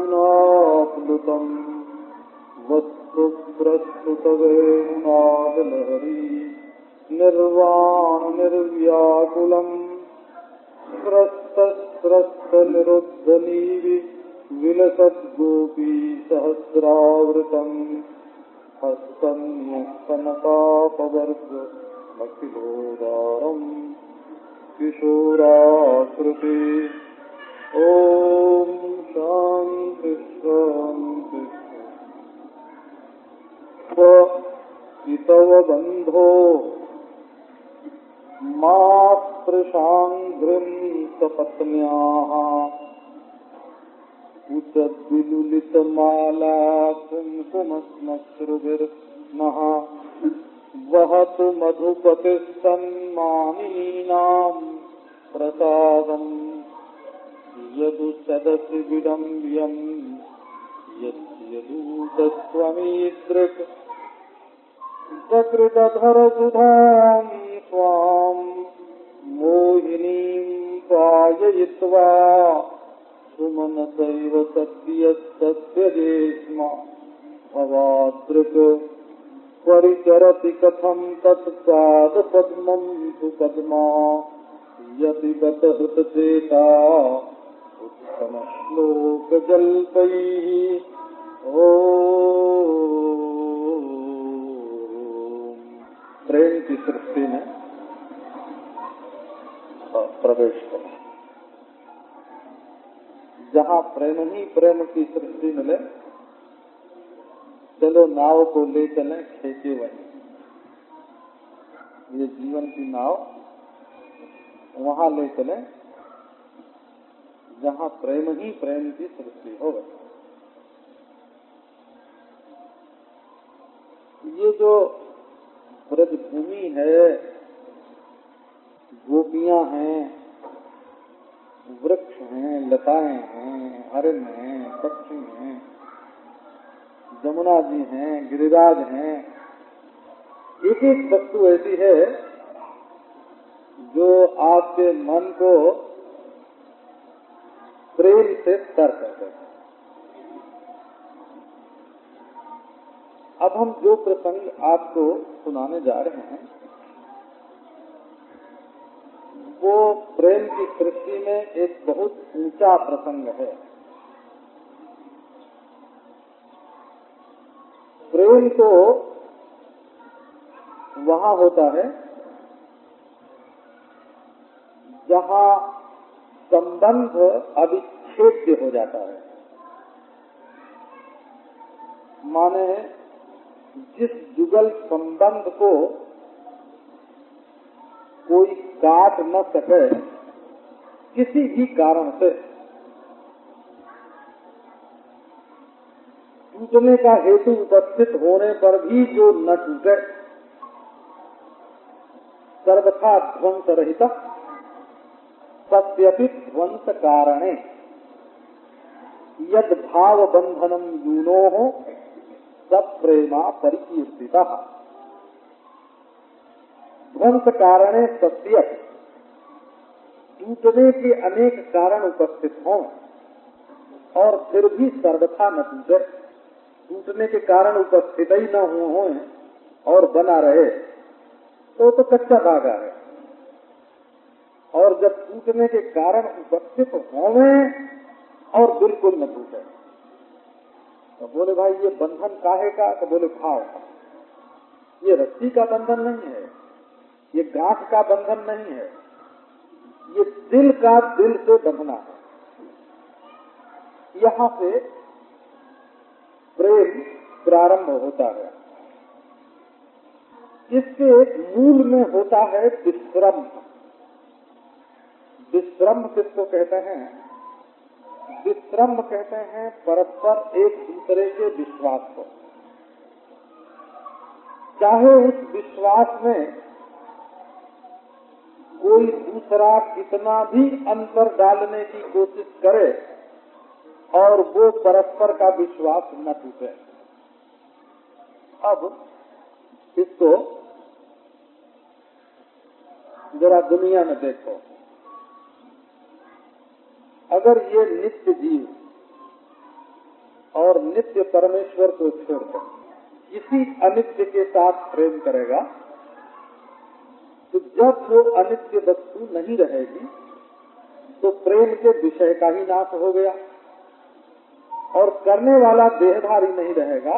कल्पप्रसूनाप्लुतम् वस्तुप्रस्तुतवेणुनादलहरी निर्वाण निर्व्याकुलम् स्रस्तस्रस्तनिरुद्धनीवि विलसद्गोपी सहस्रावृतम् हस्तन्मुक्तमतापवर्ग अखिलोदारम् किशोराकृति। ओम शांति शांति। इतव बंधो मा प्रशांघ्रिं सपत्न्याः उचद्विलुलितमाला कुङ्कुमश्मश्रुभिर्नः वहतु मधुपतिस्सन्मानिनीनां प्रसादम् यदु सदसि विडम्ब्यं यद्यदूतत्वमीदृक् सकृतधरसुधां स्वां मोहिनीं पाययित्वा सुमनसैव सद्यस्तत्यजे स्म भवादृक् परिचरति कथं तत्पादपद्मं तु पद्मा यतिगतहृतचेता उत्तमश्लोकजल्पैः। ओम प्रेम की सृष्टि में प्रवेश करें। जहाँ प्रेम ही प्रेम की सृष्टि मिले, चलो नाव को ले चलें खेचे वहीं। ये जीवन की नाव वहाँ ले चलें जहाँ प्रेम ही प्रेम की सृष्टि हो। ये जो ब्रजभूमि है, गोपियां हैं, वृक्ष हैं, लताएं हैं, हरिण हैं, पक्षी हैं, जमुना जी हैं, गिरिराज हैं, एक एक वस्तु ऐसी है जो आपके मन को प्रेम से तर करते हैं। अब हम जो प्रसंग आपको सुनाने जा रहे हैं वो प्रेम की सृष्टि में एक बहुत ऊंचा प्रसंग है। प्रेम तो वहाँ होता है जहाँ संबंध अविच्छेद्य हो जाता है। माने जिस जुगल संबंध को कोई काट न सके किसी भी कारण से, टूटने का हेतु उपस्थित होने पर भी जो न टूटे, सर्वथा ध्वंस रहित सत्यपि ध्वंस कारणे यद भाव बंधनम यूनोः सप्रेमा परिकीर्तिता। ध्वंस कारणे सत्य, टूटने के अनेक कारण उपस्थित हों और फिर भी सर्वथा न टूटे, टूटने के कारण उपस्थित ही न हो और बना रहे तो कच्चा धागा है। और जब टूटने के कारण उपस्थित होवे और बिल्कुल न टूटे, तो बोले भाई ये बंधन काहे का? तो बोले भाव का। ये रस्सी का बंधन नहीं है, ये गांठ का बंधन नहीं है, ये दिल का दिल से बंधना है। यहाँ से प्रेम प्रारंभ होता है। इसके मूल में होता है विश्रम। विश्रम किसको कहते हैं? विश्रम कहते हैं परस्पर एक दूसरे के विश्वास को। चाहे उस विश्वास में कोई दूसरा कितना भी अंतर डालने की कोशिश करे और वो परस्पर का विश्वास न टूटे। अब इसको जरा दुनिया में देखो, अगर ये नित्य जीव और नित्य परमेश्वर को छोड़कर किसी अनित्य के साथ प्रेम करेगा, तो जब वो अनित्य वस्तु नहीं रहेगी तो प्रेम के विषय का ही नाश हो गया, और करने वाला देहधारी नहीं रहेगा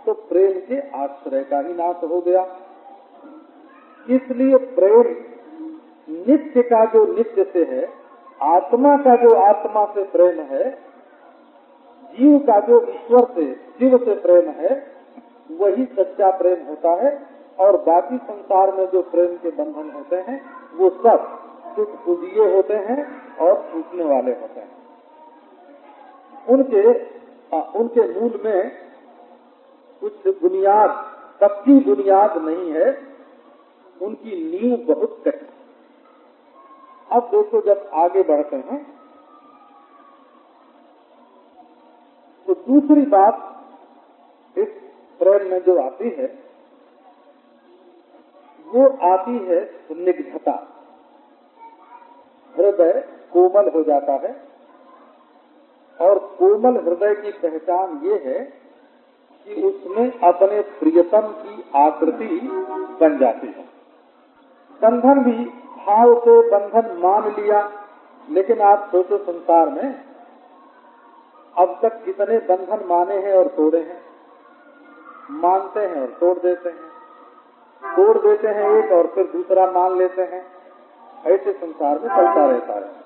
तो प्रेम के आश्रय का ही नाश हो गया। इसलिए प्रेम नित्य का जो नित्य से है, आत्मा का जो आत्मा से प्रेम है, जीव का जो ईश्वर से शिव से प्रेम है, वही सच्चा प्रेम होता है। और बाकी संसार में जो प्रेम के बंधन होते हैं वो सब टूटफुदिये होते हैं और टूटने वाले होते हैं। उनके मूल में कुछ बुनियाद, पक्की बुनियाद नहीं है, उनकी नींव बहुत कच्ची। अब देखो, जब आगे बढ़ते हैं तो दूसरी बात इस प्रेम में जो आती है वो आती है स्निग्धता। हृदय कोमल हो जाता है, और कोमल हृदय की पहचान ये है कि उसमें अपने प्रियतम की आकृति बन जाती है। बंधन भी भाव से बंधन मान लिया, लेकिन आप सोचो संसार में अब तक कितने बंधन माने हैं और तोड़े हैं। मानते हैं और तोड़ देते हैं, तोड़ देते हैं एक और फिर दूसरा मान लेते हैं। ऐसे संसार में चलता रहता है।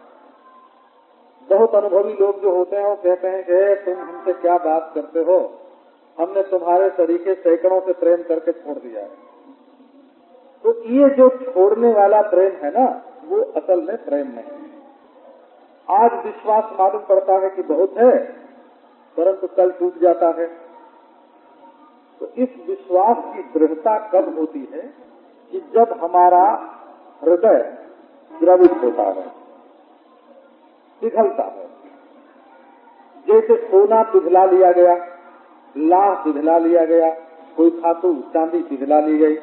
बहुत अनुभवी लोग जो होते हैं वो कहते हैं कि तुम हमसे क्या बात करते हो, हमने तुम्हारे तरीके सैकड़ों से प्रेम करके छोड़ दिया है। तो ये जो छोड़ने वाला प्रेम है ना, वो असल में प्रेम नहीं है। आज विश्वास मालूम पड़ता है कि बहुत है, परंतु कल टूट जाता है। तो इस विश्वास की दृढ़ता कब होती है? कि जब हमारा हृदय द्रवित होता है, पिघलता है। जैसे सोना पिघला लिया गया, लाह पिघला लिया गया, कोई धातु चांदी पिघला ली गई,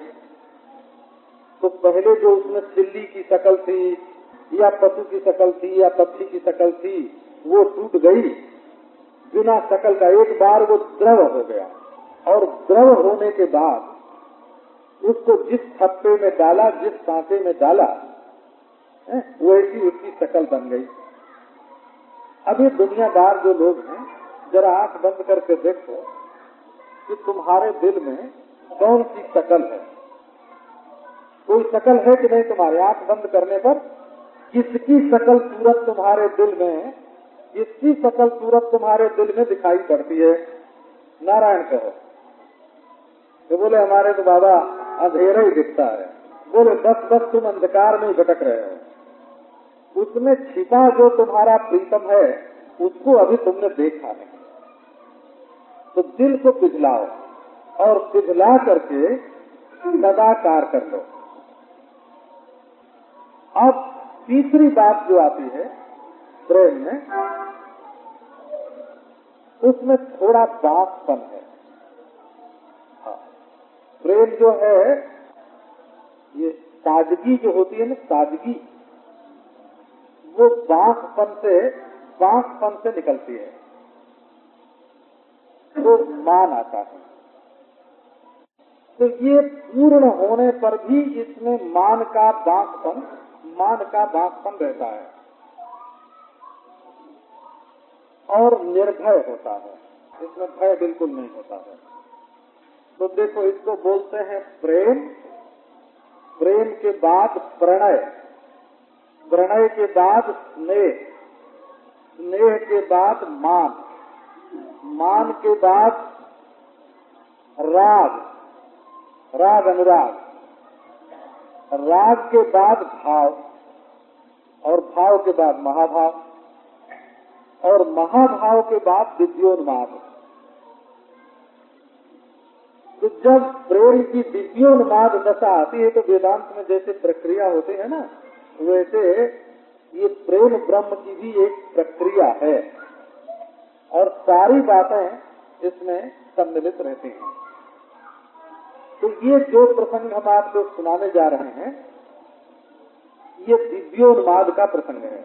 तो पहले जो उसमें सिल्ली की शकल थी या पशु की शकल थी या पक्षी की शकल थी, वो टूट गई। बिना शकल का एक बार वो द्रव हो गया, और द्रव होने के बाद उसको जिस थप्पे में डाला, जिस सांचे में डाला, वैसी उसकी शकल बन गई। अब ये दुनियादार जो लोग हैं, जरा आंख बंद करके देखो कि तुम्हारे दिल में कौन सी शकल है। कोई शकल है कि नहीं? तुम्हारे आंख बंद करने पर किसकी शकल सूरत तुम्हारे दिल में, किसकी शकल सूरत तुम्हारे दिल में दिखाई पड़ती है? नारायण कहो। तो बोले हमारे तो बाबा अंधेरा ही दिखता है। बोले बस तुम अंधकार में ही भटक रहे हो। उसमें छिपा जो तुम्हारा प्रीतम है उसको अभी तुमने देखा नहीं। तो दिल को पिघलाओ और पिघला करके सदाकार कर लो। अब तीसरी बात जो आती है प्रेम में, उसमें थोड़ा बांसपन है। प्रेम जो है, ये ताजगी जो होती है ना, ताजगी, वो बांसपन से निकलती है, तो मान आता है। तो ये पूर्ण होने पर भी इसमें मान का बांसपन रहता है और निर्भय होता है। इसमें भय बिल्कुल नहीं होता है। तो देखो, इसको बोलते हैं प्रेम। प्रेम के बाद प्रणय, प्रणय के बाद स्नेह, स्नेह के बाद मान, मान के बाद राग, राग अनुराग, राग के बाद भाव, और भाव के बाद महाभाव, और महाभाव के बाद दिव्योन्माद। तो जब प्रेम की दिव्योन्माद दशा आती है तो वेदांत में जैसे प्रक्रिया होते हैं ना, वैसे ये प्रेम ब्रह्म की भी एक प्रक्रिया है और सारी बातें इसमें सम्मिलित रहती हैं। तो ये जो प्रसंग हम आपको सुनाने जा रहे हैं, ये दिव्योन्माद का प्रसंग है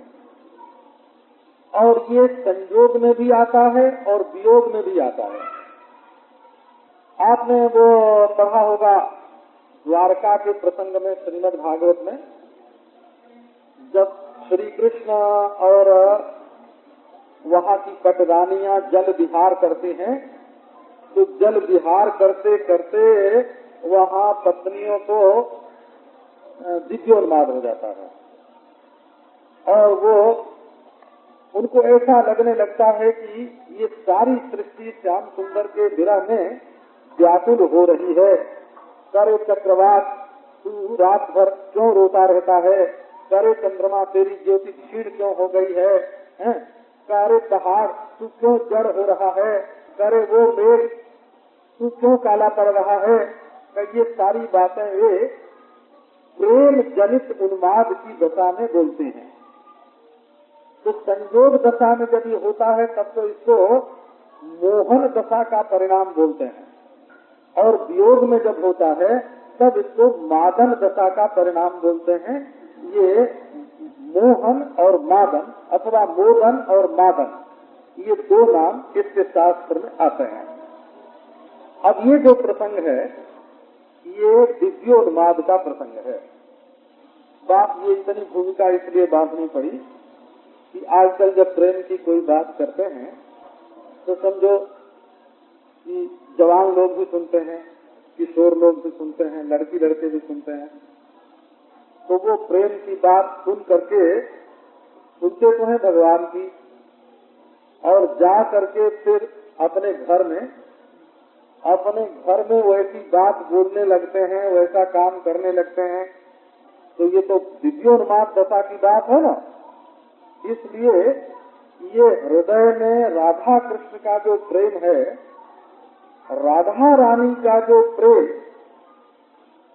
और ये संयोग में भी आता है और वियोग में भी आता है। आपने वो पढ़ा होगा द्वारका के प्रसंग में, श्रीमद् भागवत में, जब श्री कृष्ण और वहाँ की पटरानियां जल विहार करते हैं, तो जल विहार करते करते वहाँ पत्नियों को दिव्योन्माद हो जाता है और वो उनको ऐसा लगने लगता है कि ये सारी सृष्टि श्याम सुंदर के विरह में व्याकुल हो रही है। करे चक्रवात, तू रात भर क्यों रोता रहता है? करे चंद्रमा, तेरी ज्योति क्षीण क्यों हो गई है? करे पहाड़, तू क्यों जड़ हो रहा है? करे वो मेघ, तू क्यों काला पड़ रहा है? ये सारी बातें वे प्रेम जनित उन्माद की दशा में बोलते हैं। तो संयोग दशा में जब ये होता है तब तो इसको मोहन दशा का परिणाम बोलते हैं, और वियोग में जब होता है तब इसको मादन दशा का परिणाम बोलते हैं। ये मोहन और मादन अथवा मोदन और मादन, ये दो नाम इसके शास्त्र में आते हैं। अब ये जो प्रसंग है ये दिव्योन्माद का प्रसंग है। बात ये इतनी भूमिका इसलिए बांधनी पड़ी कि आजकल जब प्रेम की कोई बात करते हैं तो समझो कि जवान लोग भी सुनते हैं, किशोर लोग भी सुनते हैं, लड़की लड़के भी सुनते हैं। तो वो प्रेम की बात सुन करके सुनते तो हैं भगवान की, और जा करके फिर अपने घर में वैसी बात बोलने लगते हैं, वैसा काम करने लगते हैं। तो ये तो दिव्योन्माद दशा की बात है ना। इसलिए ये हृदय में राधा कृष्ण का जो प्रेम है, राधा रानी का जो प्रेम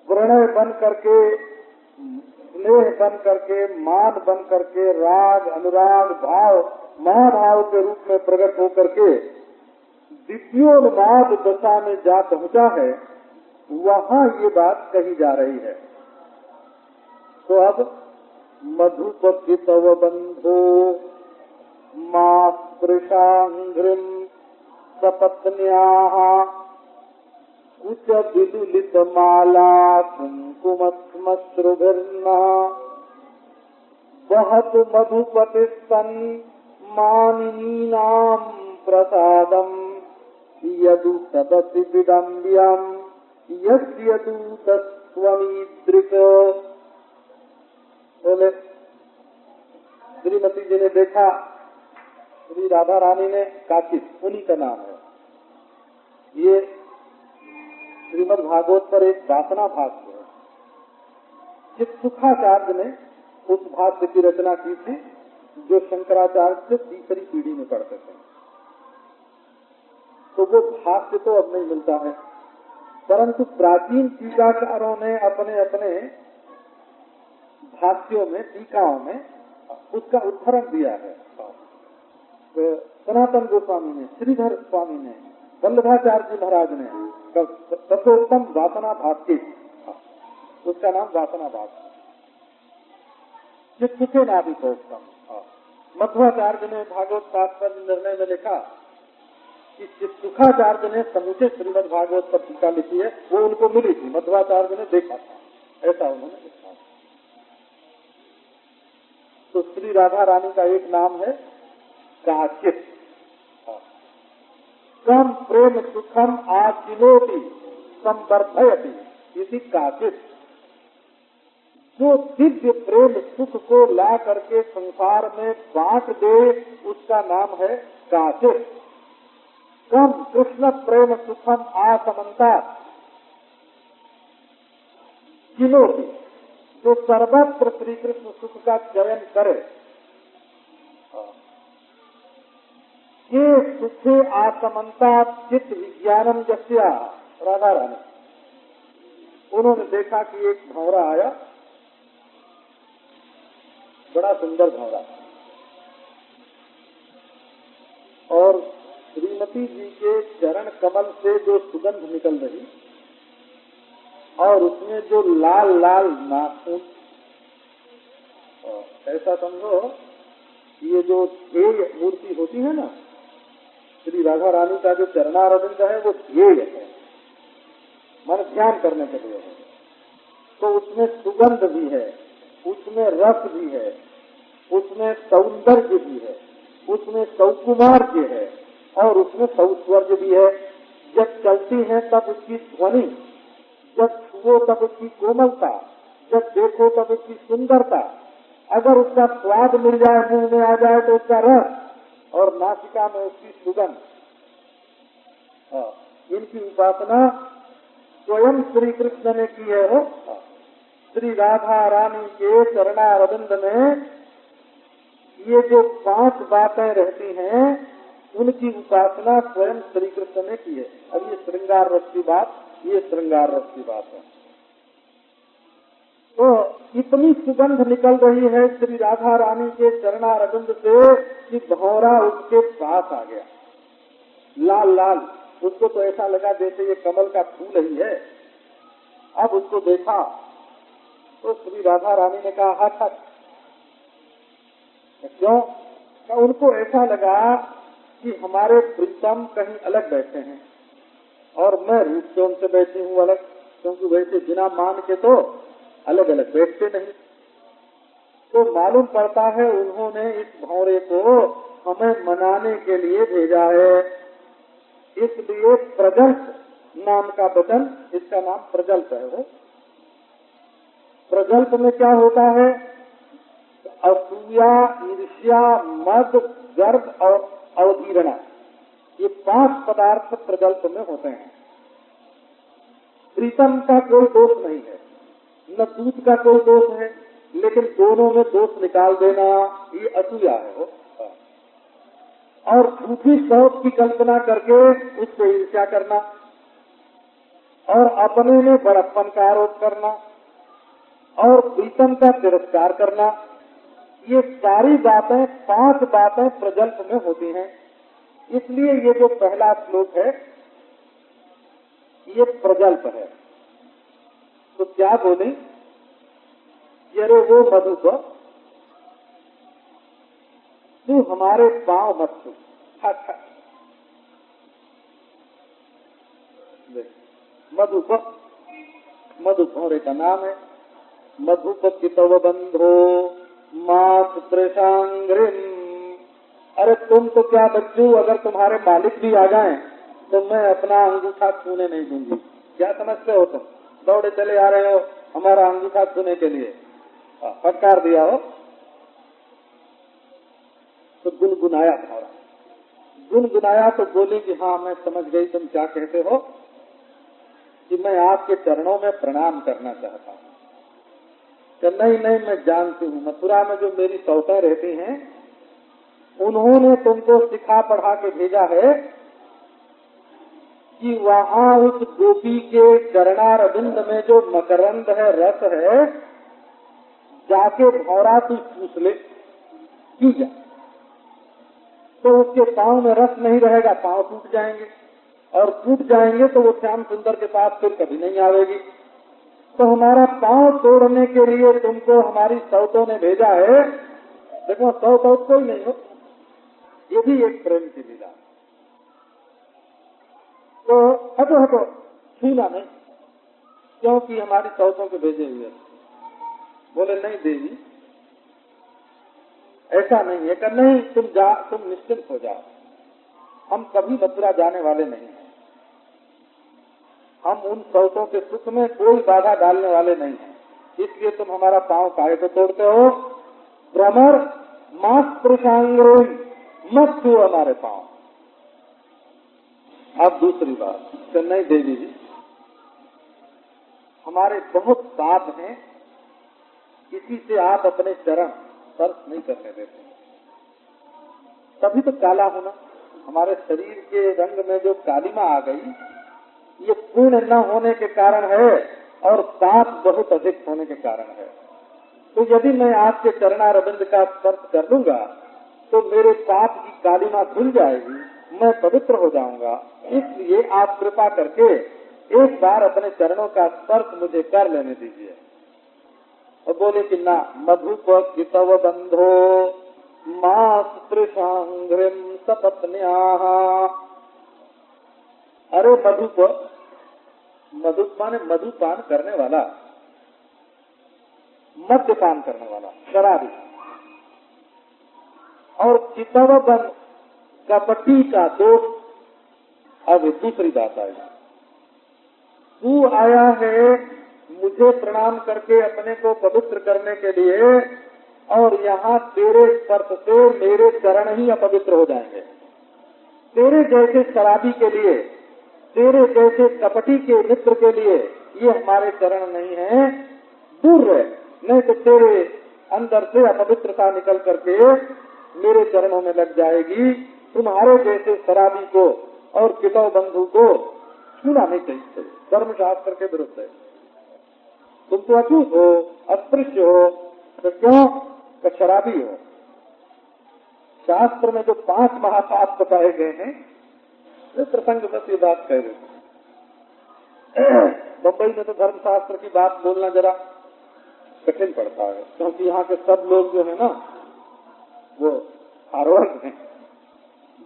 प्रणय बन करके, स्नेह बन करके, मान बन करके, राग अनुराग भाव महाभाव के रूप में प्रकट होकर के दिव्योन्माद दशा में जा पहुंचा है, वहाँ ये बात कही जा रही है। तो अब मधुपति तव बंधो मां स्पृशांघ्रिम सपत्न्याः कुच विदुलित माला कुंकुमश्मश्रुभिर्नः वहत मधुपति स्तन मानिनीनां प्रसादम यदु सदसि विडम्ब्यम यस्य दूतस्त्वमीदृक्। बोले श्रीमती जी ने देखा, श्री राधा रानी ने काचित, उन्हीं का नाम है। ये श्रीमद् भागवत पर एक वासना भाष्य है, जिस सुखाचार्य ने उस भाष्य की रचना की थी जो शंकराचार्य से तीसरी पीढ़ी में पढ़ते थे। तो वो भाष्य तो अब नहीं मिलता है, परंतु प्राचीन टीकाकारों ने अपने अपने भाष्यों में, टीकाओं में उसका उद्धरण दिया है। तो सनातन गोस्वामी ने, श्रीधर स्वामी ने, वल्लभाचार्य जी महाराज ने तथोत्तम वासना भाष्य, उसका नाम वासना भाष्य, चित्ते नाभिकोत्तम। मध्वाचार्य ने भागवत तात्पर्य निर्णय में लिखा कि सुखाचार्य ने समूचे श्रीमद् भागवत पर टीका लिखी है, वो उनको मिली थी, मध्वाचार्य ने देखा था, ऐसा उन्होंने लिखा। तो श्री राधा रानी का एक नाम है काचित। कम प्रेम सुखम आचिनोति संवर्धयति इति काचित। जो दिव्य प्रेम सुख को ला करके संसार में बांट दे, उसका नाम है काचित। कम कृष्ण प्रेम सुखम आसमंता चिनोति, तो सर्वत्र श्री कृष्ण सुख का चयन करे। ये सुखे आसमंता चित्त विज्ञानम जस्या राधा रानी। उन्होंने देखा कि एक भंवरा आया, बड़ा सुंदर भंवरा, और श्रीमती जी के चरण कमल से जो सुगंध निकल रही और उसमें जो लाल लाल नाखून, ऐसा समझो ये जो ध्येय मूर्ति होती है ना, श्री राधा रानी का जो चरणारविंद है वो ध्येय है, मन ध्यान करने के लिए है। तो उसमें सुगंध भी है, उसमें रस भी है, उसमें सौंदर्य भी है, उसमें सौकुमार्य है और उसमें सौस्वर्य भी है। जब चलती है तब उसकी ध्वनि, जब छुओ तब उसकी कोमलता, जब देखो तब उसकी सुंदरता, अगर उसका स्वाद मिल जाए, मुंह में आ जाए तो उसका रस, और नासिका में उसकी सुगंध। इनकी उपासना स्वयं श्री कृष्ण ने की है। हो श्री राधा रानी के चरणारविंद में ये जो 5 बातें रहती हैं, उनकी उपासना स्वयं श्री कृष्ण ने की है। अब ये श्रृंगार रस की बात, ये श्रृंगार रस की बात है। तो इतनी सुगंध निकल रही है श्री राधा रानी के चरणारविंद से कि भंवरा उसके पास आ गया, लाल लाल। उसको तो ऐसा लगा जैसे ये कमल का फूल ही है। अब उसको देखा तो श्री राधा रानी ने कहा हट हट। क्यों? उनको ऐसा लगा कि हमारे प्रीतम कहीं अलग बैठे हैं और मैं रूप से उनसे बैठी हूँ अलग, क्योंकि वैसे बिना मान के तो अलग अलग बैठते नहीं। तो मालूम पड़ता है उन्होंने इस भंवरे को हमें मनाने के लिए भेजा है। इसलिए प्रजल्प नाम का वचन, इसका नाम प्रजल्प है। वो प्रजल्प में क्या होता है? असूया, ईर्ष्या, मद, गर्व और अवधीरणा, ये 5 पदार्थ प्रजल्प में होते हैं। प्रीतम का कोई दोष नहीं है, न दूध का कोई दोष है, लेकिन दोनों में दोष निकाल देना ये असूया है। वो और झूठी शौक की कल्पना करके उससे ईर्ष्या करना और अपने में बड़प्पन का आरोप करना और प्रीतम का तिरस्कार करना, ये सारी बातें 5 बातें प्रजल्प में होती हैं। इसलिए ये जो पहला श्लोक है ये प्रजल्प है। तो क्या बोले? अरे वो मधुप, तू हमारे पांव मत छू। मधुप, मधुप भंवरे का नाम है। मधुप कितव बंधो मात प्रशांग्रिम। अरे तुम तो क्या बच्चू, अगर तुम्हारे मालिक भी आ जाएं तो मैं अपना अंगूठा छूने नहीं दूंगी। क्या समझते हो तुम? दौड़े चले आ रहे हो हमारा अंगूठा छूने के लिए, फटकार दिया हो। तो गुनगुनाया भंवरा, गुनगुनाया तो बोली कि हाँ मैं समझ गई तुम क्या कहते हो, कि मैं आपके चरणों में प्रणाम करना चाहता हूँ। कि नहीं नहीं मैं जानती हूँ, मथुरा में जो मेरी सौतें रहती हैं उन्होंने तुमको सिखा पढ़ा के भेजा है कि वहाँ उस गोपी के चरणारविंद में जो मकरंद है, रस है, जाके भंवरा तू पूछ ले, क्यों जा? तो उसके पांव में रस नहीं रहेगा, पांव टूट जाएंगे और टूट जाएंगे तो वो श्याम सुंदर के पास फिर कभी नहीं आवेगी। तो हमारा पांव तोड़ने के लिए तुमको हमारी सौतों ने भेजा है। देखो सौत कोई नहीं हो, ये भी एक प्रेम की लीला। तो हटो हटो, छूना नहीं, क्योंकि हमारी सौतों के भेजे हुए। बोले नहीं देवी ऐसा नहीं है। कर नहीं, तुम निश्चिंत हो जाओ, हम कभी मथुरा जाने वाले नहीं हैं। हम उन सौतों के सुख में कोई बाधा डालने वाले नहीं हैं। इसलिए तुम हमारा पांव काहे को तोड़ते हो? भ्रमर मास प्रसांग्रोई, मत छू हमारे पांव। अब दूसरी बात, चेन्नई देवी जी हमारे बहुत साथ हैं दृष्टि से आप अपने चरण स्पर्श नहीं करने देते, तभी तो काला होना। हमारे शरीर के रंग में जो कालिमा आ गई, ये पूर्ण न होने के कारण है और पाप बहुत अधिक होने के कारण है। तो यदि मैं आपके चरणारविंद का स्पर्श कर लूंगा तो मेरे पाप की कालिमा धुल जाएगी, मैं पवित्र हो जाऊंगा। इसलिए आप कृपा करके एक बार अपने चरणों का स्पर्श मुझे कर लेने दीजिए। और बोले कि ना, मधुप कितव बंधो मास्पृशांघ्रिम सपत्न्याः। अरे मधुप, मधुप माने मधुपान करने वाला, मद्यपान करने वाला, शराबी। और चितव बंध, कपटी का दोष। अब दूसरी बात आई, तू आया है मुझे प्रणाम करके अपने को पवित्र करने के लिए, और यहाँ तेरे स्पर्श से मेरे चरण ही अपवित्र हो जाएंगे। तेरे जैसे शराबी के लिए, तेरे जैसे कपटी के मित्र के लिए ये हमारे चरण नहीं है, दूर रहे, नहीं तो तेरे अंदर से अपवित्रता निकल करके मेरे चरणों में लग जाएगी। तुम्हारे जैसे शराबी को और कितव बंधु को छूना नहीं चाहिए, धर्मशास्त्र के विरुद्ध है। तुम तो अछूत हो, अस्पृश्य हो, तो क्यों कि शराबी हो। शास्त्र में जो 5 महापाप बताए गए हैं, वे प्रसंग बस ये बात कह रहे। बम्बई में तो धर्मशास्त्र की बात बोलना जरा कठिन पड़ता है, क्योंकि यहाँ के सब लोग जो है ना वो हार्वर्ड हैं,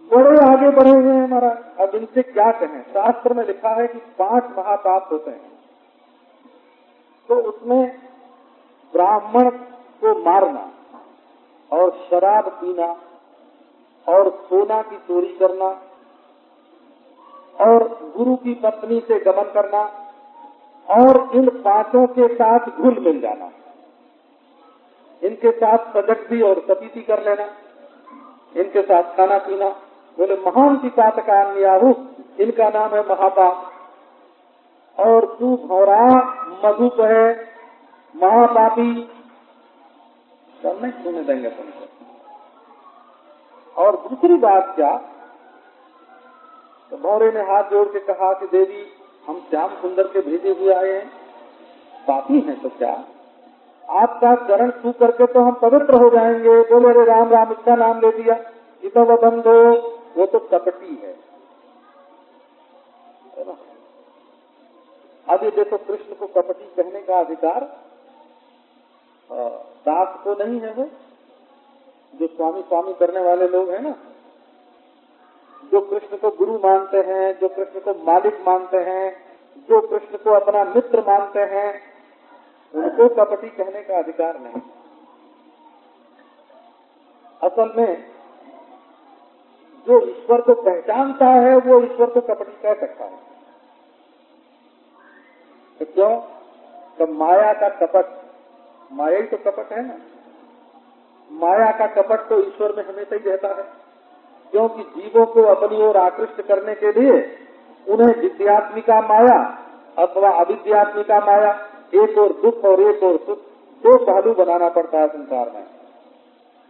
बड़े आगे बढ़े हुए हैं हमारा। अब इनसे क्या कहें, शास्त्र में लिखा है कि 5 महापाप होते हैं, तो उसमें ब्राह्मण को मारना और शराब पीना और सोना की चोरी करना और गुरु की पत्नी से गमन करना और इन 5 के साथ घुल मिल जाना, इनके साथ सजगती और सतीती कर लेना, इनके साथ खाना पीना। बोले महान पिपातकान्याहु, इनका नाम है महापाप। और तू भौरा मधुप है, महापापी, सब नहीं सुने देंगे तुमको। और दूसरी बात क्या, तो भौरे ने हाथ जोड़ के कहा कि देवी हम श्याम सुंदर के भेजे हुए आए हैं, पापी हैं तो क्या, आपका चरण छू करके तो हम पवित्र हो जाएंगे। बोले अरे राम राम, इसका नाम ले दिया, इतव बंधो, वो तो कपटी है ना। अब ये देखो, कृष्ण को कपटी कहने का अधिकार दास को नहीं है। वो जो स्वामी स्वामी करने वाले लोग हैं ना, जो कृष्ण को गुरु मानते हैं, जो कृष्ण को मालिक मानते हैं, जो कृष्ण को अपना मित्र मानते हैं, उनको कपटी कहने का अधिकार नहीं। असल में जो ईश्वर को पहचानता है वो ईश्वर को कपटी कह सकता है। तो क्यों? तो माया का कपट, माया ही तो कपट है ना। माया का कपट तो ईश्वर में हमेशा ही रहता है, क्योंकि जीवों को अपनी ओर आकृष्ट करने के लिए उन्हें विद्यात्मिका माया अथवा अविद्यात्मिका माया, एक और दुख और एक और सुख, 2 पहलू बनाना पड़ता है संसार में।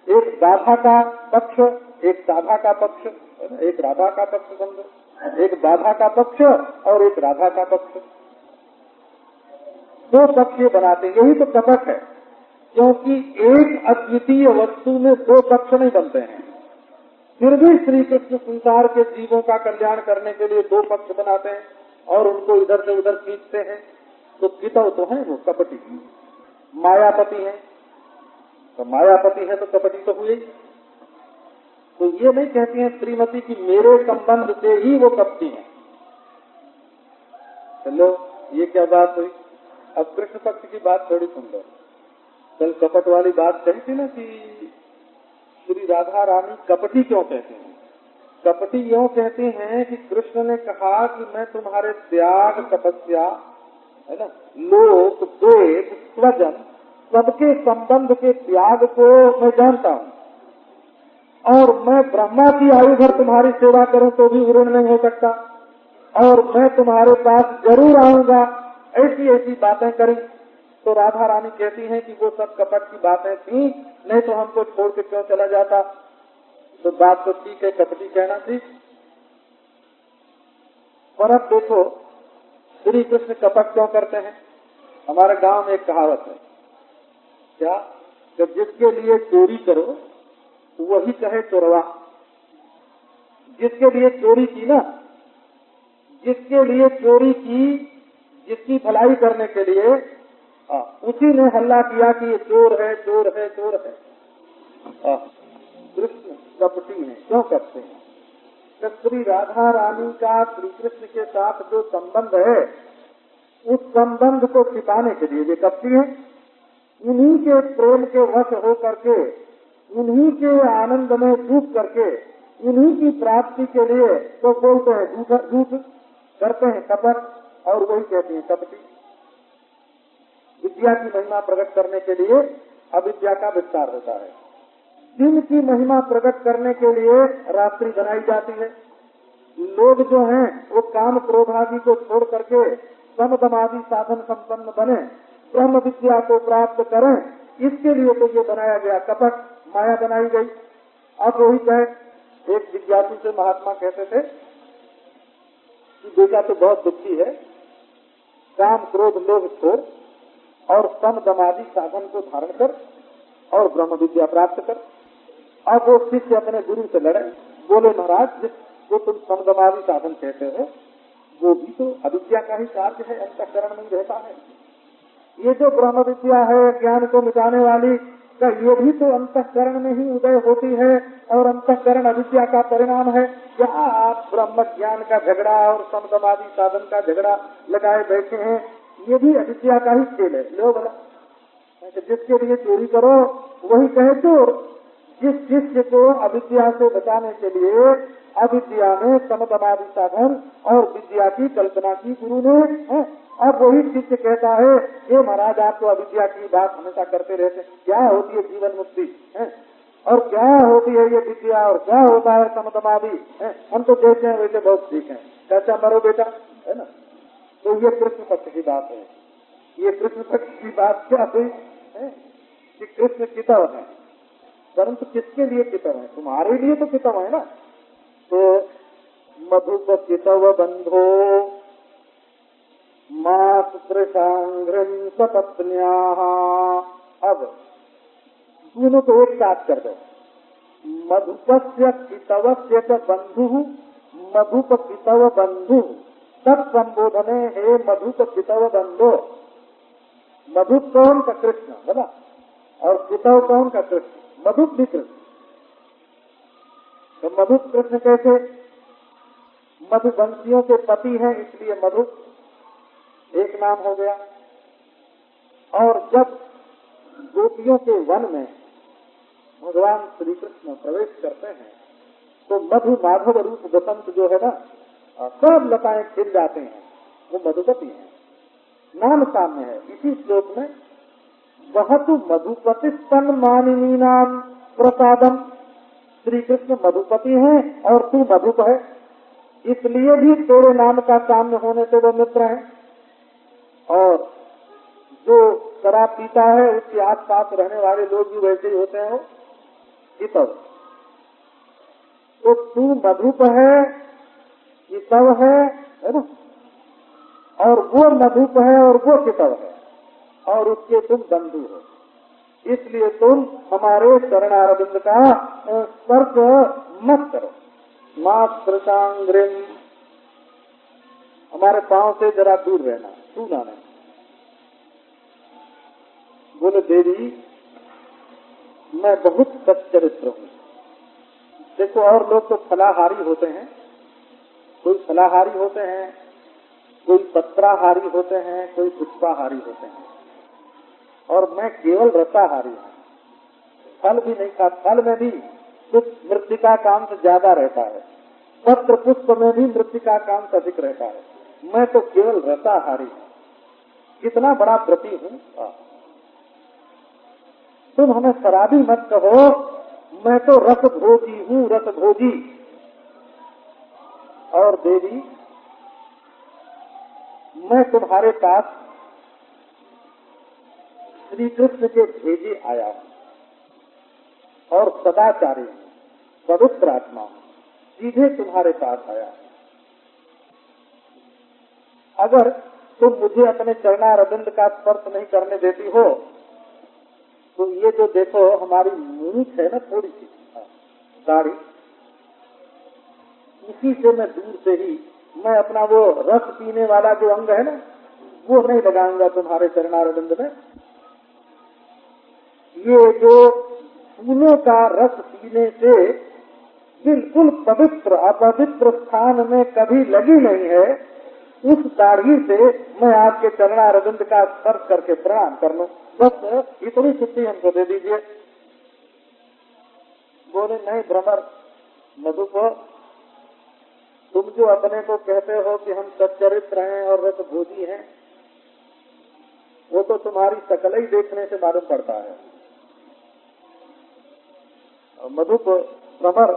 एक बाधा का पक्ष, एक साधा का पक्ष, एक राधा का पक्ष समझो, एक बाधा का पक्ष और एक राधा का पक्ष, 2 पक्ष ये बनाते हैं। यही तो कपट है, क्योंकि एक अद्वितीय वस्तु में 2 पक्ष नहीं बनते हैं। फिर भी श्री कृष्ण संसार के जीवों का कल्याण करने के लिए 2 पक्ष बनाते हैं और उनको इधर से उधर खींचते हैं। तो कितव तो है वो कपटी, मायापति है, तो मायापति है तो कपटी तो हुए। तो ये नहीं कहती हैं श्रीमती कि मेरे संबंध से ही वो कपटी है। चलो ये क्या बात हुई। अब कृष्ण पक्ष की बात थोड़ी सुन लो। कल कपट वाली बात कही थी ना कि श्री राधा रानी कपटी क्यों कहते हैं। कपटी यूँ कहते हैं कि कृष्ण ने कहा कि मैं तुम्हारे त्याग, तपस्या, है ना, लोक, द्वेष, स्वजन, सबके संबंध के त्याग को मैं जानता हूँ, और मैं ब्रह्मा की आयु भर तुम्हारी सेवा करूं तो भी ऋण नहीं हो सकता, और मैं तुम्हारे पास जरूर आऊंगा। ऐसी ऐसी बातें करी तो राधा रानी कहती हैं कि वो सब कपट की बातें थी, नहीं तो हमको छोड़ के क्यों चला जाता। तो बात तो ठीक है, कपटी कहना थी। पर अब देखो श्री कृष्ण कपट क्यों करते हैं। हमारे गांव में एक कहावत है, क्या कि जिसके लिए चोरी करो वही कहे चोरवा। जिसके लिए चोरी की ना, जिसके लिए चोरी की, जिसकी भलाई करने के लिए उसी ने हल्ला किया कि ये चोर है, चोर है, चोर है। कृष्ण कपटी है, क्यों करते हैं। तो श्री राधा रानी का श्री कृष्ण के साथ जो संबंध है, उस संबंध को छिपाने के लिए वे कपटी हैं। उन्हीं के प्रेम के वश हो करके, उन्हीं के आनंद में डूब करके, उन्हीं की प्राप्ति के लिए तो बोलते हैं झूठ, करते हैं कपट, और वही कहते हैं कपटी। विद्या की महिमा प्रकट करने के लिए अविद्या का विस्तार होता है। दिन की महिमा प्रकट करने के लिए रात्रि बनाई जाती है। लोग जो हैं वो काम क्रोध आदि को छोड़ करके समदमादि साधन संपन्न बने, ब्रह्म विद्या को प्राप्त करें, इसके लिए तो ये बनाया गया कपट, माया बनाई गई। अब वही कहे, एक जिज्ञासु से महात्मा कहते थे कि बेटा तो बहुत दुखी है, काम क्रोध लोभ छोड़ और समदमादि साधन को धारण कर और ब्रह्म विद्या प्राप्त कर। अब वो शिष्य अपने गुरु से लड़े, बोले महाराज जिसको तुम समदमादि साधन कहते हो वो भी तो अविद्या का ही कार्य है, अंतःकरण में रहता है। ये जो ब्रह्म विद्या है ज्ञान को मिटाने वाली का, ये भी तो अंतःकरण में ही उदय होती है और अंतःकरण अविद्या का परिणाम है। क्या आप ब्रह्म ज्ञान का झगड़ा और समदमादि साधन का झगड़ा लगाए बैठे हैं, ये भी अविद्या का ही खेल है। लो भला, जिसके लिए चोरी करो वही कहे चोर। जिस शिष्य को अविद्या से बचाने के लिए अविद्या में समदमादि साधन और विद्या की कल्पना की गुरु ने है। अब वही शिष्य कहता है ये महाराज आप तो अविद्या की बात हमेशा करते रहते, क्या होती है जीवन मुक्ति है, और क्या होती है ये विद्या, और क्या होता है समदमादि है, हम तो देखते हैं वैसे बहुत ठीक है, कैसा मरो बेटा, है ना। तो ये कृष्ण पक्ष की बात है। ये कृष्ण पक्ष की बात क्या हुई है कि कृष्ण कितव है, परंतु किसके लिए कितव है, तुम्हारे लिए तो कितव है ना। तो मधुप कितव बंधो मात त्रिशांघ्रिम सपत्न्या। अब दोनों को एक साथ कर दो, मधुपस्य कितवस्य च बंधु मधुप कितव बंधु तत्संबोधने हे मधुप कितव बंधो। मधुप कौन का कृष्ण बोला, और कितव कौन का कृष्ण, मधुप भी कृष्ण। तो मधुप कृष्ण कैसे, मधुवंशियों के पति हैं इसलिए मधुप एक नाम हो गया। और जब गोपियों के वन में भगवान श्री कृष्ण प्रवेश करते हैं तो मधु माधव रूप बसंत जो है ना, सब लताएं खिल जाते हैं, वो मधुपति हैं, नाम सामने है। इसी श्लोक में बहुतु मधुपति स्तन मानिनी नाम प्रसादम, श्री कृष्ण मधुपति हैं और तू मधुप है, इसलिए भी तेरे नाम का साम्य होने से वो मित्र है। और जो शराब पीता है उसके आस पास रहने वाले लोग भी वैसे ही होते हैं, कितव। तो तू मधुप है, कितव है ना, और वो मधुप है और वो कितव है, और उसके तुम बंधु हो, इसलिए तुम हमारे चरणारविंद का स्पर्श मत करो। मातृशांग्रिम, हमारे पांव से जरा दूर रहना, छूना नहीं। बोले देवी मैं बहुत सच्चरित्र हूँ। देखो और लोग तो फलाहारी होते हैं, कोई फलाहारी होते हैं, कोई पत्राहारी होते हैं, कोई पुष्पाहारी होते हैं, और मैं केवल रसाहारी हूँ। फल भी नहीं खा, फल में भी कुछ मृत्तिका कांत ज्यादा रहता है, पत्र पुष्प में भी मृत्तिका कांत अधिक रहता है, मैं तो केवल रसाहारी हूँ। कितना बड़ा व्रती हूँ। तुम हमें शराबी मत कहो, मैं तो रस भोजी हूँ, रस भोजी। और देवी मैं तुम्हारे पास श्री कृष्ण के भेजे आया हूँ और सदाचारी हूँ, पवित्र आत्मा हूँ, सीधे तुम्हारे पास आया। अगर तुम मुझे अपने चरणारविंद का स्पर्श नहीं करने देती हो तो ये जो देखो हमारी मूंछ है ना, थोड़ी सी दाढ़ी, इसी से मैं दूर से ही मैं अपना वो रस पीने वाला जो अंग है ना, वो नहीं लगाऊंगा तुम्हारे चरणारविंद में। ये जो फूलों का रस पीने से बिल्कुल पवित्र अपवित्र स्थान में कभी लगी नहीं है, उस दाढ़ी से मैं आपके चरणारविंद का स्पर्श करके प्रणाम कर लूं, बस इतनी छुट्टी हमको दे दीजिए। बोले नहीं भ्रमर, मधुप, तुम जो अपने को कहते हो कि हम सच्चरित्र हैं और रसभोजी हैं, वो तो तुम्हारी शकल ही देखने से मालूम पड़ता है। मधुप भ्रमर,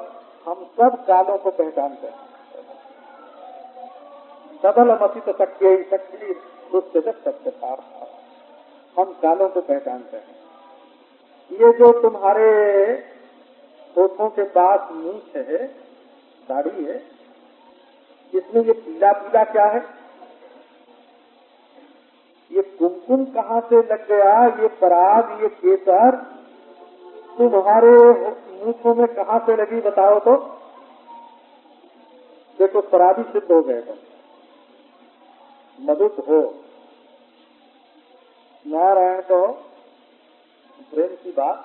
हम सब कालों को पहचानते हैं। सबल मसित शक्य शक्ति सत्य था, हम कालों को पहचानते हैं। ये जो तुम्हारे होठों के पास मूंछ है, दाढ़ी है, इसमें ये पीला पीला क्या है? ये कुमकुम कहाँ से लग गया? ये पराग, ये केसर तुम्हारे मूंछों में कहाँ से लगी बताओ तो? देखो शराबी सिद्ध हो गए तुम, मधुप हो। नारायण को प्रेम की बात,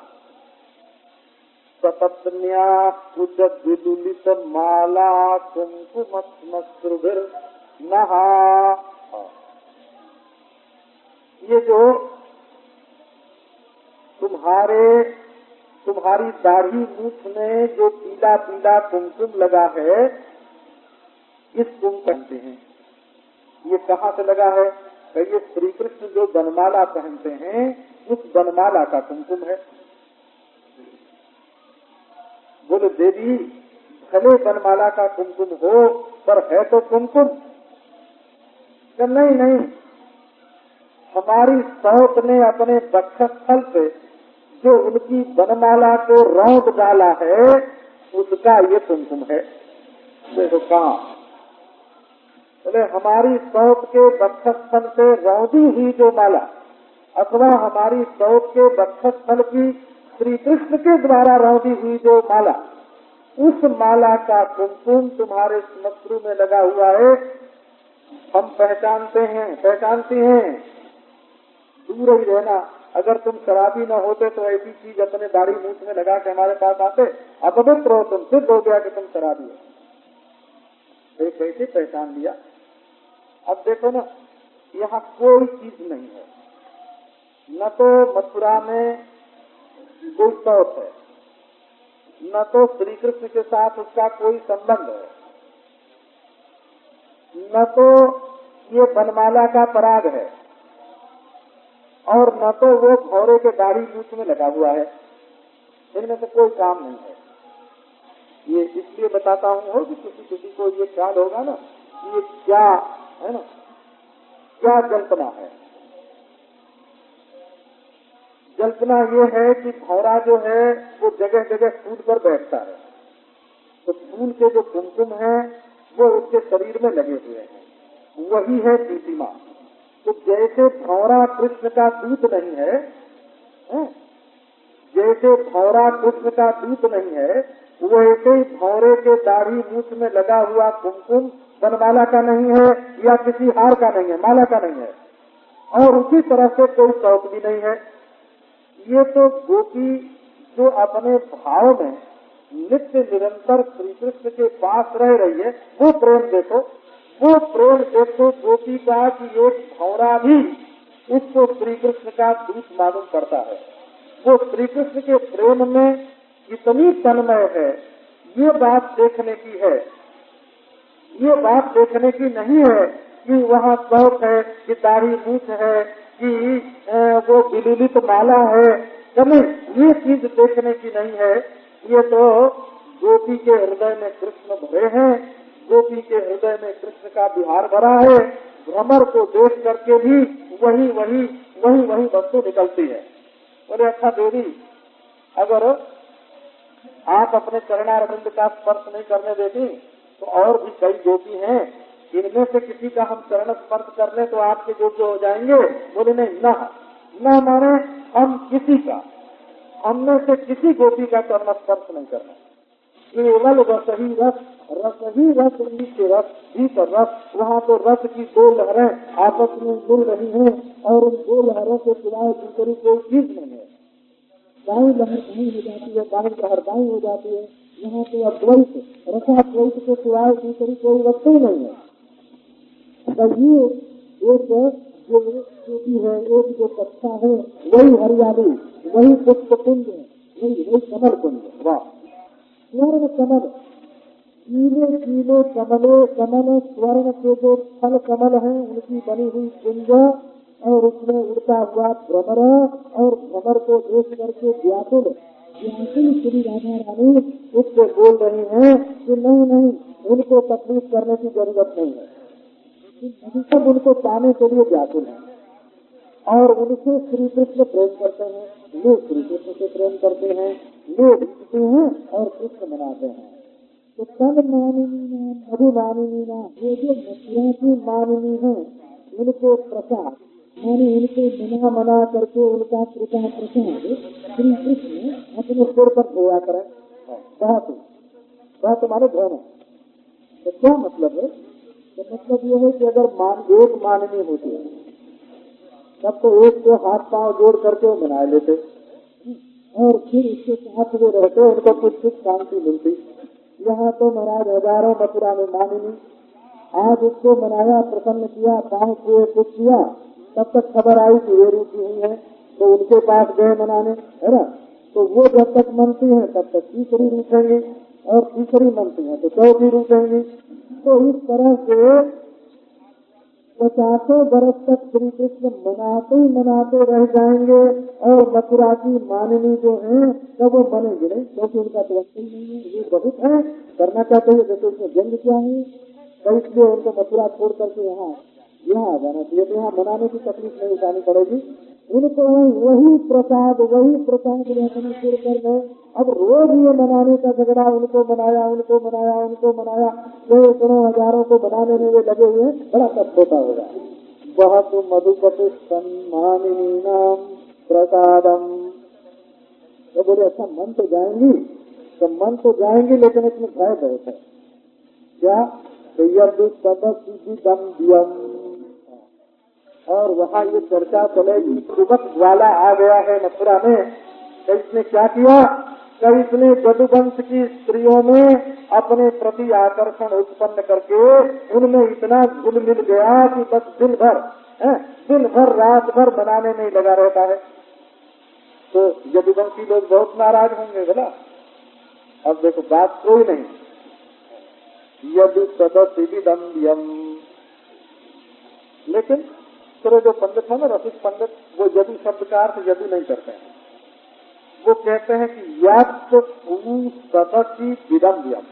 सपत्न्या कुछ विदुलित माला कुमकुमस्मश्रुभिर नहा। ये जो तुम्हारी दाढ़ी मूछ में जो पीला पीला कुमकुम लगा है, इस कुमकुम कहते हैं। ये कहाँ से लगा है? ये श्री कृष्ण जो बनमाला पहनते हैं, उस बनमाला का कुमकुम है। बोले देवी, भले बनमाला का कुमकुम हो, पर है तो कुमकुम। नहीं नहीं, हमारी सौत ने अपने वक्षस्थल पे जो उनकी बनमाला को रौंद डाला है, उसका ये कुमकुम है। देखो कहाँ, बोले हमारी सौत के वक्षस्थल से रौंदी हुई जो माला, अथवा हमारी सौत के वक्षस्थल की श्री कृष्ण के द्वारा रौंदी हुई जो माला, उस माला का कुमकुम तुम्हारे श्मश्रु में लगा हुआ है। हम पहचानते हैं, पहचानती हैं। दूर ही रहना। अगर तुम शराबी न होते तो ऐसी चीज अपने दाढ़ी मूछ में लगा के हमारे पास आते, अपवित्र हो तुम, सिद्ध हो गया कि तुम शराबी हो। एक कैसे पहचान लिया। अब देखो ना, यहाँ कोई चीज नहीं है, न तो मथुरा में कोई सौत है, न तो श्री कृष्ण के साथ उसका कोई संबंध है, न तो ये बनमाला का पराग है, और न तो वो भौरे के दाढ़ी मूछ में लगा हुआ है। इनमें से कोई काम नहीं है। ये इसलिए बताता हूँ कि किसी को ये ख्याल होगा ना, ये क्या है ना, क्या जल्पना है। जल्पना ये है कि भौरा जो है वो जगह जगह फूल पर बैठता है, तो फूल के जो कुमकुम है वो उसके शरीर में लगे हुए हैं, वही है प्रतिमा। तो जैसे भौरा कृष्ण का दूत नहीं है, जैसे भौरा कृष्ण का दूत नहीं है, वैसे ही भौरे के दाढ़ी मूछ में लगा हुआ कुमकुम बनमाला का नहीं है, या किसी हार का नहीं है, माला का नहीं है, और उसी तरह से कोई शौक भी नहीं है। ये तो गोपी जो अपने भाव में नित्य निरंतर श्री कृष्ण के पास रह रही है, वो प्रेम देखो, वो प्रेम देखो गोपी का कि एक भौरा भी उसको श्री कृष्ण का दूत मालूम करता है। वो श्री कृष्ण के प्रेम में इतनी तन्मय है, ये बात देखने की है। ये बात देखने की नहीं है कि वहाँ शौक है, कि दाढ़ी मूछ है, कि वो विलुलित माला है, कभी ये चीज देखने की नहीं है। ये तो गोपी के हृदय में कृष्ण भरे हैं, गोपी के हृदय में कृष्ण का विहार भरा है। भ्रमर को देख करके भी वही वही वही वस्तु निकलती है। बोले अच्छा देवी, अगर आप अपने चरणारविंद का स्पर्श नहीं करने देती तो और भी कई गोपी हैं, इनमें से किसी का हम चरण स्पर्श कर लें तो आपके योग्य हो जाएंगे। बोले नहीं, न माने हम किसी का, हमने से किसी गोपी का चरण स्पर्श नहीं करना। केवल रस ही रस, रस ही रस, नीचे रस, भीतर रस। वहाँ तो रस की दो लहरें आपस में मिल रही हैं और उन दो लहरों के सिवाय दूसरी कोई चीज नहीं है। दाई लहर दाई हो जाती है, दाई लहर दाई हो जाती है। यहाँ तो अद्वैत, रसाद्वैत के सिवाय दूसरी कोई वस्तु ही नहीं है। तो ये एक जो है, एक जो कक्षा है वही हरियाली, वही पुष्प कुंज है, वही कमल कुंज। वाह, स्वर्ण कमल, कीले कीले कमल स्वर्ण के जो फल कमल हैं उनकी बनी हुई कुंज, और उसमें उड़ता हुआ भ्रमर, और भ्रमर को देख करके व्याकुल श्री राधा रानी उससे बोल रही हैं कि नहीं, उनको तकलीफ करने की जरूरत नहीं है, सब उनको पाने के लिए व्याकुल है और उनसे श्री कृष्ण प्रेम करते हैं, लोग श्री कृष्ण से प्रेम करते हैं, लोग जीतते हैं और कृष्ण मनाते हैं। तो तन मानिनी नाम मधु मानिनी नाम, ये जो मथुरा की मानिनी है उनको प्रसाद माने उनको मना करके उनका कृपा प्रसाद श्री कृष्ण अपने सिर पर धोया करें। बहुत तुम्हारे धोना। तो क्या मतलब है? तो मतलब ये है कि अगर एक माननी होती है तब तो एक को हाथ पांव जोड़ करके वो मना लेते और फिर उसके साथ जो रहते उनको कुछ शांति मिलती। यहाँ तो महाराज हजारों मथुरा में मानिनी, आज उसको मनाया, प्रसन्न किया, पांव छुए, कुछ किया, तब तक खबर आई कि वे रूठी हुई है तो उनके पास गए मनाने, है ना। तो वो जब तक मनती हैं तब तक तीसरी रूठेंगी और तीसरी मनती हैं तो चौथी रूठेंगी। तो इस तरह से 50 बरस तक श्री कृष्ण मनाते रह जाएंगे और मथुरा की मानिनी जो है तब वो बनेंगे नहीं, क्योंकि उनका तो वक्त ही नहीं है। ये बहुत है, करना क्या चाहिए, जैसे उसमें जंग क्या है, तो इसलिए उनको मथुरा छोड़ करके यहाँ आ जाना चाहिए। तो यहाँ मनाने की तकलीफ नहीं उठानी पड़ेगी उनको। वही प्रसाद रहने शुरू कर गए। अब रोज ये मनाने का झगड़ा, उनको मनाया, सैकड़ों हजारों को बनाने में वे लगे हुए, बड़ा कष्ट होता होगा। बहुत मधुपति सम्मानिनी नाम प्रसादम। तो बोले अच्छा मन तो जाएंगी, तो मन तो जाएंगी लेकिन इसमें भय बहुत है। क्या? और वहाँ ये चर्चा चलेगी, युवक ज्वाला आ गया है मथुरा में, तो इसने क्या किया, तो इसने जदुवंश की स्त्रियों में अपने प्रति आकर्षण उत्पन्न करके उनमें इतना घुल मिल गया कि बस दिन भर रात भर बनाने में लगा रहता है। तो यदुवंशी लोग बहुत नाराज होंगे बोला। अब देखो बात कोई नहीं, यदु सदस्यम, लेकिन थोड़े जो पंडित है ना, रसिक पंडित, वो यदु शब्द का अर्थ यदु नहीं करते हैं। वो कहते हैं कि यत् सदसी विदम्यम,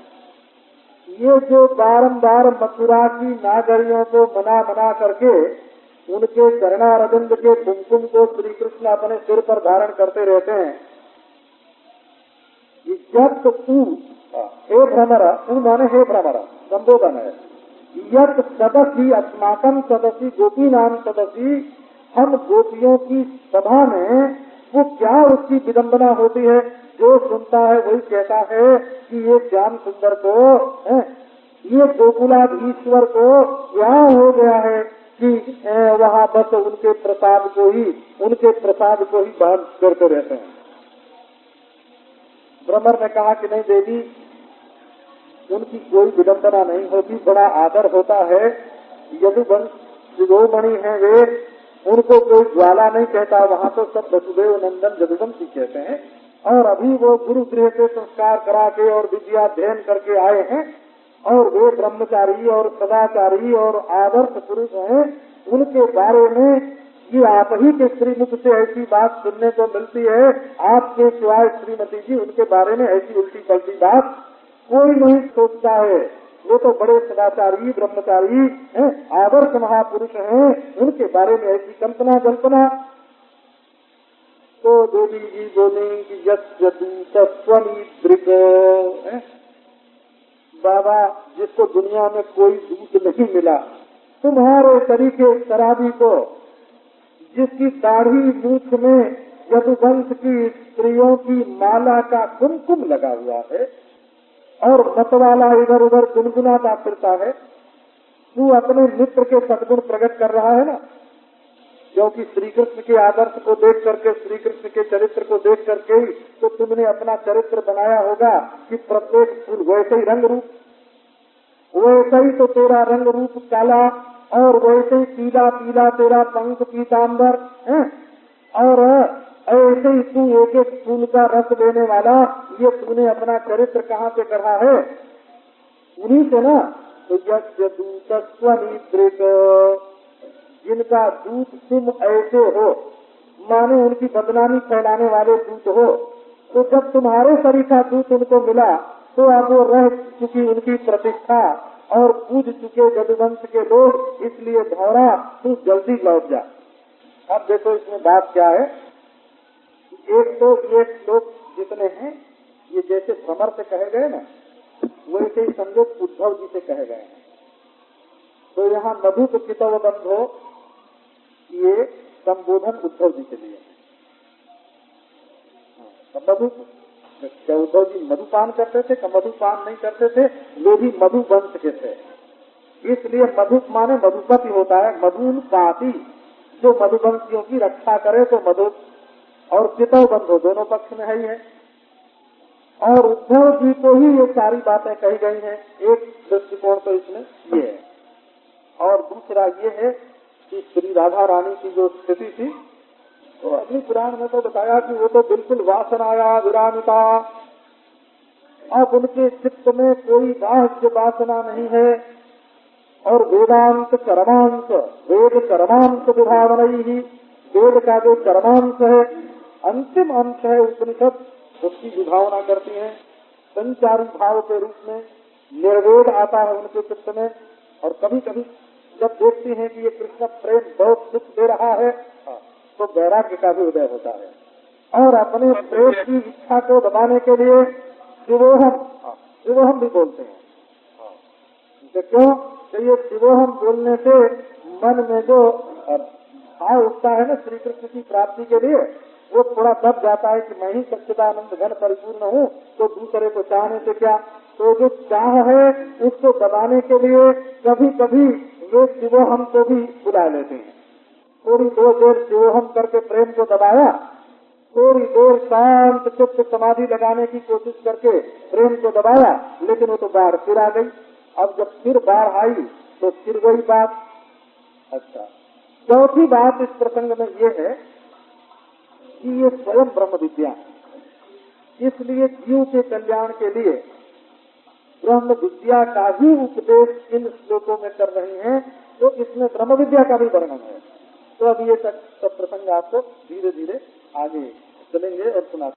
ये जो बारंबार मथुरा की नागरियों को मना करके उनके चरणारविंद के कुमकुम को श्री कृष्ण अपने सिर पर धारण करते रहते हैं। यत् तू, हे भ्रमर, माने हे भ्रमर संबोधन है। यत् सदसी अस्माकं सदसी गोपी नाम सदसी, हम गोपियों की सभा में वो क्या उसकी विडंबना होती है, जो सुनता है वही कहता है कि ये श्याम सुंदर को, ये गोकुलाधीश्वर को क्या हो गया है कि वहाँ बस उनके प्रसाद को ही बांध करते रहते हैं। भ्रमर ने कहा कि नहीं देवी, उनकी कोई विडंबना नहीं होती, बड़ा आदर होता है। यदुवंश शिरोमणि है वे, उनको कोई ज्वाला नहीं कहता, वहाँ तो सब वसुदेव नंदन यदुवंशी कहते हैं। और अभी वो गुरु गृह से संस्कार करा के और विद्याध्ययन करके आए हैं और वे ब्रह्मचारी और सदाचारी और आदर्श पुरुष हैं। उनके बारे में ये आप ही के श्रीमुख से ऐसी बात सुनने को मिलती है, आपके सिवाय श्रीमती जी उनके बारे में ऐसी उल्टी पलटी बात कोई नहीं सोचता है। वो तो बड़े सदाचारी ब्रह्मचारी हैं, आदर्श महापुरुष हैं, उनके बारे में ऐसी कल्पना तो देवी जी बोले कि यस्य दूत स्वमीदृक, बाबा जिसको दुनिया में कोई दूत नहीं मिला, तुम्हारे तरीके शराबी को, जिसकी दाढ़ी मूछ में यदुवंश की स्त्रियों की माला का कुमकुम लगा हुआ है और मतवाला इधर उधर गुनगुनाता फिरता है, तू अपने मित्र के सद्गुण प्रकट कर रहा है ना, क्योंकि श्री कृष्ण के आदर्श को देख करके, श्री कृष्ण के चरित्र को देख करके ही तो तुमने अपना चरित्र बनाया होगा कि प्रत्येक फूल वैसे ही रंग रूप, वैसे ही तो तेरा रंग रूप काला और वैसे ही पीला पीला तेरा पंख पीताम्बर है, और ऐसे ही तू एक एक फूल का रस देने वाला, ये तूने अपना चरित्र कहाँ से कहा है? उन्हीं से ना। तो यस्य दूत स्वमीदृक, जिनका दूत तुम ऐसे हो, माने उनकी बदनामी फैलाने वाले दूत हो, तो जब तुम्हारे सरीखा दूत उनको मिला तो अब वो रह चुकी उनकी प्रतिष्ठा और पूज चुके यदुवंश के लोग, इसलिए धौरा तू जल्दी लौट जा। अब देखो इसमें बात क्या है, एक तो ये लोग जितने हैं ये जैसे भ्रमर से कहे गए ना, वैसे ही समझो उद्धव जी से कहे गए हैं। तो यहाँ मधुप पितव बंधो, ये संबोधन उद्धव जी के लिए है। मधुप, क्या उद्धव जी मधुपान करते थे? क्या मधुपान नहीं करते थे? वे भी मधु वंश के थे, इसलिए मधुप माने मधुपति होता है, मधुन पाती, जो मधुवंशियों की रक्षा करे तो मधु, और पितव बंधो दोनों पक्ष में है ही है। और उद्धव जी को ही ये सारी बातें कही गई हैं। एक दृष्टिकोण तो इसमें ये है, और दूसरा ये है कि श्री राधा रानी की जो स्थिति थी, तो अग्नि पुराण में तो बताया कि वो तो बिल्कुल वासनाया विरामिता, अब उनके चित्त में कोई बाह्य वासना नहीं है, और वेदांत कर्मांश, वेद कर्मांश विभावना ही, वेद का जो कर्मांश है, अंतिम अंश है उपनिषद, उसकी विभावना करती है। संचारी भाव के रूप में निर्वेद आता है उनके चित्त में, और कभी कभी जब देखती हैं कि ये कृष्ण प्रेम बहुत सुख दे रहा है, तो वैराग्य का भी उदय होता है, और अपने प्रेम की इच्छा को दबाने के लिए शिवोहम भी बोलते हैं। क्यों? तो ये शिवोहम बोलने से मन में जो भाव उठता है ना श्री कृष्ण की प्राप्ति के लिए, वो थोड़ा दब जाता है कि मैं ही सच्चिदानंद घन परिपूर्ण हूँ, तो दूसरे को चाहने से क्या। तो जो चाह है उसको दबाने के लिए कभी कभी वे शिवोहम को भी बुला लेते हैं। थोड़ी देर शिवोहम करके प्रेम को दबाया, थोड़ी देर शांत चित्त समाधि लगाने की कोशिश करके प्रेम को दबाया, लेकिन वो तो बाढ़ फिर आ गई। अब जब फिर बाढ़ आई तो फिर वही बात। अच्छा, चौथी बात इस प्रसंग में ये है कि ये स्वयं ब्रह्म विद्या है, इसलिए जीव के कल्याण के लिए ब्रह्म विद्या का ही उपदेश इन श्लोकों में कर रहे हैं, तो इसमें ब्रह्म विद्या का भी वर्णन है। तो अब ये सब प्रसंग आपको धीरे धीरे आगे चलेंगे और सुना